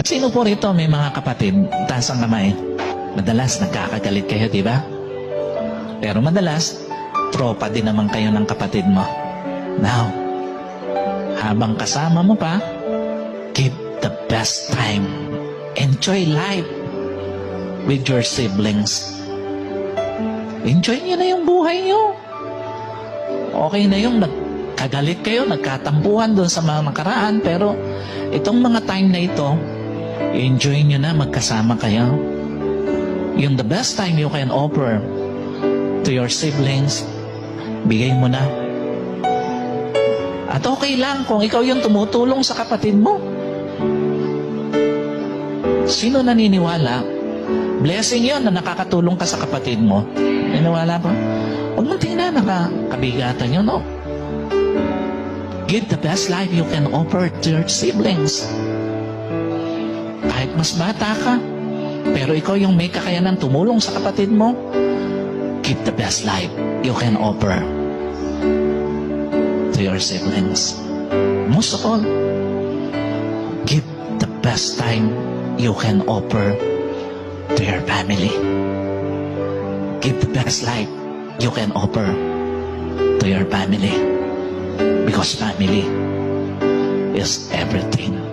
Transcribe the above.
Sino po rito may mga kapatid? Taas ang kamay. Madalas nagkakagalit kayo, di ba? Pero madalas, tropa din naman kayo ng kapatid mo. Now, habang kasama mo pa, give the best time. Enjoy life with your siblings. Enjoy nyo na yung buhay nyo. Okay na yung nagkagalit kayo, nagkatampuhan doon sa mga nakaraan, pero itong mga time na ito, enjoy nyo na magkasama kayo. Yung the best time you can offer to your siblings, bigay mo na. At okay lang kung ikaw yung tumutulong sa kapatid mo. Sino naniniwala? Blessing yon na nakakatulong ka sa kapatid mo. Naniniwala ba? Huwag mong tingnan nakakabigatan yun, no? Give the best life you can offer to your siblings. Kahit mas bata ka, pero ikaw yung may kakayanan tumulong sa kapatid mo, give the best life you can offer to your siblings. Most of all, give the best time you can offer to your family. Give the best life you can offer to your family. Because family is everything.